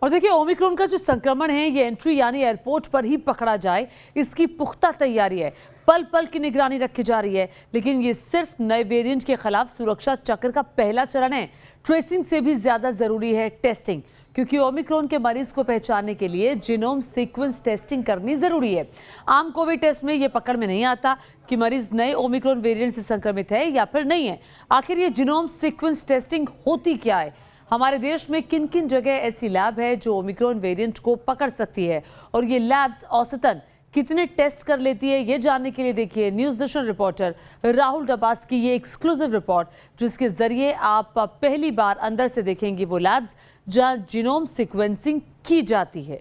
और देखिए ओमिक्रॉन का जो संक्रमण है ये एंट्री यानी एयरपोर्ट पर ही पकड़ा जाए, इसकी पुख्ता तैयारी है। पल पल की निगरानी रखी जा रही है, लेकिन ये सिर्फ नए वेरिएंट के खिलाफ सुरक्षा चक्र का पहला चरण है। ट्रेसिंग से भी ज्यादा जरूरी है टेस्टिंग, क्योंकि ओमिक्रॉन के मरीज को पहचानने के लिए जीनोम सीक्वेंस टेस्टिंग करनी जरूरी है। आम कोविड टेस्ट में ये पकड़ में नहीं आता कि मरीज नए ओमिक्रॉन वेरिएंट से संक्रमित है या फिर नहीं है। आखिर ये जीनोम सीक्वेंस टेस्टिंग होती क्या है? हमारे देश में किन किन जगह ऐसी लैब है जो ओमिक्रॉन वेरिएंट को पकड़ सकती है, और ये लैब्स औसतन कितने टेस्ट कर लेती है, ये जानने के लिए देखिए news nation reporter Rahul Dabas की ये एक्सक्लूसिव रिपोर्ट, जिसके जरिए आप पहली बार अंदर से देखेंगे वो लैब्स जहां जीनोम सीक्वेंसिंग की जाती है।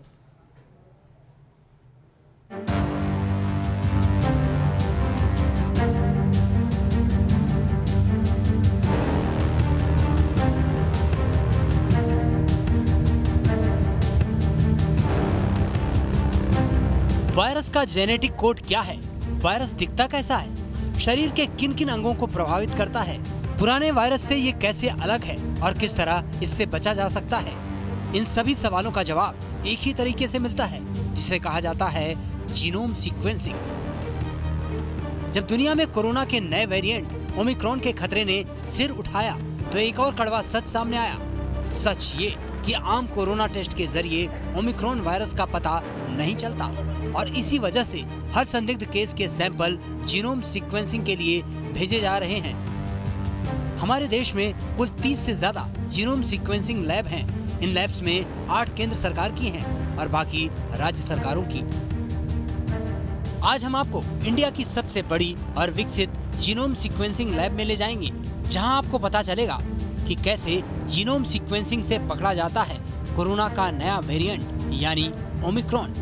वायरस का जेनेटिक कोड क्या है? वायरस दिखता कैसा है? शरीर के किन किन अंगों को प्रभावित करता है? पुराने वायरस से ये कैसे अलग है और किस तरह इससे बचा जा सकता है? इन सभी सवालों का जवाब एक ही तरीके से मिलता है, जिसे कहा जाता है जीनोम सीक्वेंसिंग। जब दुनिया में कोरोना के नए वेरिएंट ओमिक्रॉन के खतरे ने सिर उठाया, तो एक और कड़वा सच सामने आया। सच ये कि आम कोरोना टेस्ट के जरिए ओमिक्रॉन वायरस का पता नहीं चलता, और इसी वजह से हर संदिग्ध केस के सैंपल जीनोम सीक्वेंसिंग के लिए भेजे जा रहे हैं। हमारे देश में कुल 30 से ज्यादा जीनोम सीक्वेंसिंग लैब हैं। इन लैब्स में 8 केंद्र सरकार की हैं और बाकी राज्य सरकारों की। आज हम आपको इंडिया की सबसे बड़ी और विकसित जीनोम सीक्वेंसिंग लैब में ले जाएंगे, जहां आपको पता चलेगा कि कैसे जीनोम सीक्वेंसिंग से पकड़ा जाता है कोरोना का नया वेरिएंट यानी ओमिक्रॉन।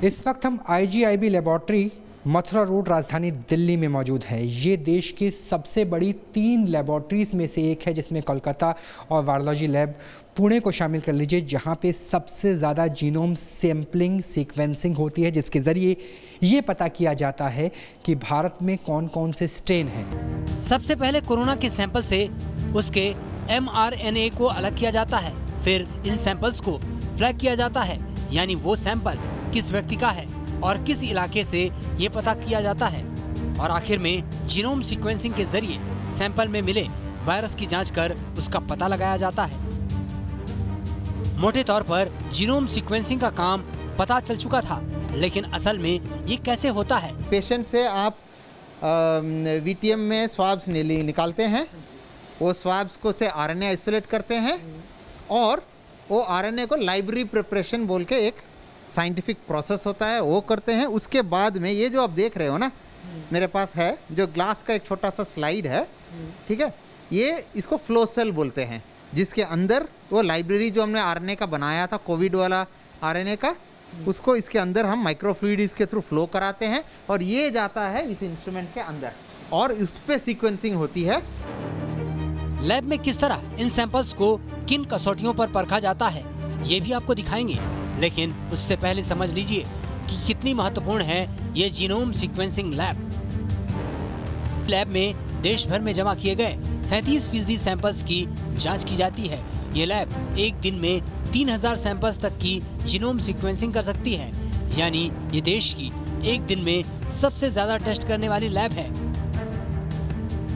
इस वक्त हम IGIB लेबोरेटरी मथुरा रोड राजधानी दिल्ली में मौजूद है। ये देश की सबसे बड़ी 3 लेबोरेटरीज में से एक है, जिसमें कोलकाता और वायरोलॉजी लैब पुणे को शामिल कर लीजिए, जहाँ पे सबसे ज़्यादा जीनोम सैम्पलिंग सीक्वेंसिंग होती है, जिसके ज़रिए ये पता किया जाता है कि भारत में कौन कौन से स्ट्रेन हैं। सबसे पहले कोरोना के सैंपल से उसके mRNA को अलग किया जाता है। फिर इन सैंपल्स को फ्लैग किया जाता है, यानी वो सैंपल किस व्यक्ति का है और किस इलाके से ये पता किया जाता है। और आखिर में जीनोम सीक्वेंसिंग के जरिए सैंपल में मिले वायरस की जांच कर उसका पता लगाया जाता है। मोटे तौर पर जीनोम सीक्वेंसिंग का काम पता चल चुका था, लेकिन असल में ये कैसे होता है? पेशेंट से आप VTM में स्वाब्स निकालते हैं, वो स्वाब्स को से RNA आइसोलेट करते हैं, और वो RNA को लाइब्रेरी प्रिपरेशन बोल के एक साइंटिफिक प्रोसेस होता है, वो करते हैं। उसके बाद में ये जो आप देख रहे हो ना, मेरे पास है जो ग्लास का एक छोटा सा स्लाइड है, ठीक है, ये इसको फ्लो सेल बोलते हैं, जिसके अंदर वो लाइब्रेरी जो हमने RNA का बनाया था, कोविड वाला RNA का, उसको इसके अंदर हम माइक्रोफ्लूइड इसके थ्रू फ्लो कराते हैं, और ये जाता है इस इंस्ट्रूमेंट के अंदर, और इस पे सीक्वेंसिंग होती है। लैब में किस तरह इन सैंपल्स को किन कसौटियों पर परखा जाता है, ये भी आपको दिखाएंगे, लेकिन उससे पहले समझ लीजिए कि कितनी महत्वपूर्ण है ये जीनोम सीक्वेंसिंग लैब। लैब में देश भर में जमा किए गए 37% सैंपल्स की जांच की जाती है। ये लैब एक दिन में 3000 सैंपल्स तक की जीनोम सीक्वेंसिंग कर सकती है, यानी ये देश की एक दिन में सबसे ज्यादा टेस्ट करने वाली लैब है।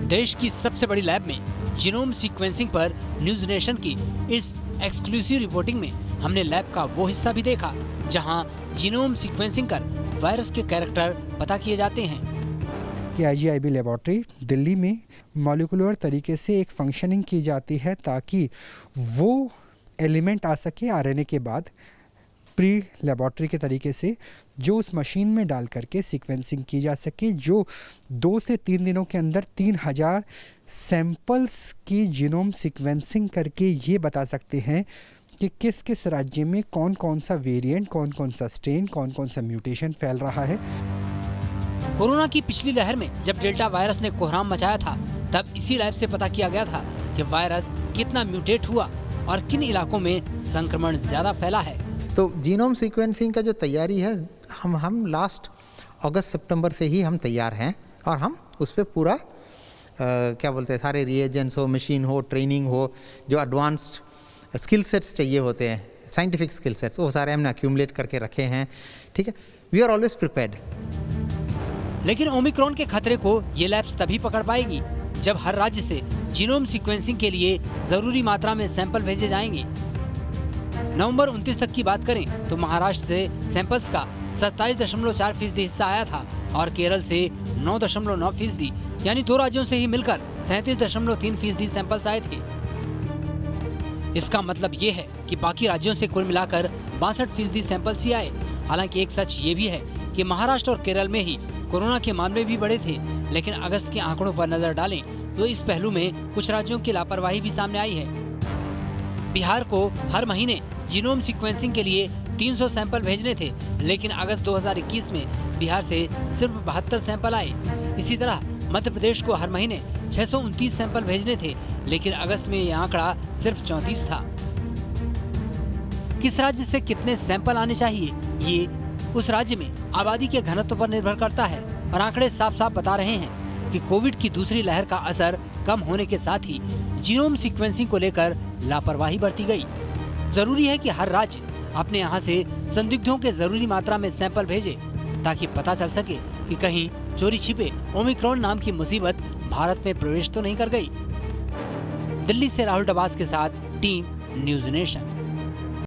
देश की सबसे बड़ी लैब में जीनोम सीक्वेंसिंग पर न्यूज़ नेशन की इस एक्सक्लूसिव रिपोर्टिंग में हमने लैब का वो हिस्सा भी देखा जहां जीनोम सीक्वेंसिंग कर वायरस के कैरेक्टर पता किए जाते हैं। कि IGIB लेबोरेटरी दिल्ली में मॉलिक्यूलर तरीके से एक फंक्शनिंग की जाती है, ताकि वो एलिमेंट आ सके RNA के बाद प्री लेबोरेटरी के तरीके से, जो उस मशीन में डाल करके सीक्वेंसिंग की जा सके, जो 2 से 3 दिनों के अंदर 3000 सैंपल्स की जीनोम सीक्वेंसिंग करके ये बता सकते हैं कि किस किस राज्य में कौन कौन सा वेरिएंट, कौन कौन सा स्ट्रेन, कौन कौन सा म्यूटेशन फैल रहा है। कोरोना की पिछली लहर में जब डेल्टा वायरस ने कोहराम मचाया था, तब इसी लैब से पता किया गया था कि वायरस कितना म्यूटेट हुआ और किन इलाकों में संक्रमण ज्यादा फैला है। तो जीनोम सीक्वेंसिंग का जो तैयारी है, हम लास्ट अगस्त सितंबर से ही हम तैयार हैं, और हम उस पर पूरा क्या बोलते हैं, सारे रिएजेंट्स हो, मशीन हो, ट्रेनिंग हो, जो एडवांस्ड स्किल सेट्स चाहिए होते हैं साइंटिफिक स्किल सेट्स, वो सारे हमने अक्यूमुलेट करके रखे हैं। ठीक है, वी आर ऑलवेज प्रिपेयर्ड। लेकिन ओमिक्रॉन के खतरे को ये लैब्स तभी पकड़ पाएगी जब हर राज्य से जीनोम सीक्वेंसिंग के लिए जरूरी मात्रा में सैंपल भेजे जाएंगे। नवंबर 29 तक की बात करें तो महाराष्ट्र से सैंपल्स का 27.4% हिस्सा आया था और केरल से 9.9%, यानी 2 राज्यों से ही मिलकर 37.3% सैंपल्स आए थे। इसका मतलब ये है कि बाकी राज्यों से कुल मिलाकर 62% सैंपल्स ही आए। हालांकि एक सच ये भी है कि महाराष्ट्र और केरल में ही कोरोना के मामले भी बढ़े थे, लेकिन अगस्त के आंकड़ों पर नजर डालें तो इस पहलू में कुछ राज्यों की लापरवाही भी सामने आई है। बिहार को हर महीने जीनोम सीक्वेंसिंग के लिए 300 सैंपल भेजने थे, लेकिन अगस्त 2021 में बिहार से सिर्फ 72 सैंपल आए। इसी तरह मध्य प्रदेश को हर महीने 629 सैंपल भेजने थे, लेकिन अगस्त में यह आंकड़ा सिर्फ 34 था। किस राज्य से कितने सैंपल आने चाहिए, ये उस राज्य में आबादी के घनत्व पर निर्भर करता है और आंकड़े साफ साफ बता रहे हैं कि कोविड की दूसरी लहर का असर कम होने के साथ ही जीनोम सीक्वेंसिंग को लेकर लापरवाही बरती गई। जरूरी है कि हर राज्य अपने यहाँ से संदिग्धों के जरूरी मात्रा में सैंपल भेजे ताकि पता चल सके कि कहीं चोरी छिपे ओमिक्रॉन नाम की मुसीबत भारत में प्रवेश तो नहीं कर गई। दिल्ली से राहुल डबास के साथ टीम न्यूज़ नेशन।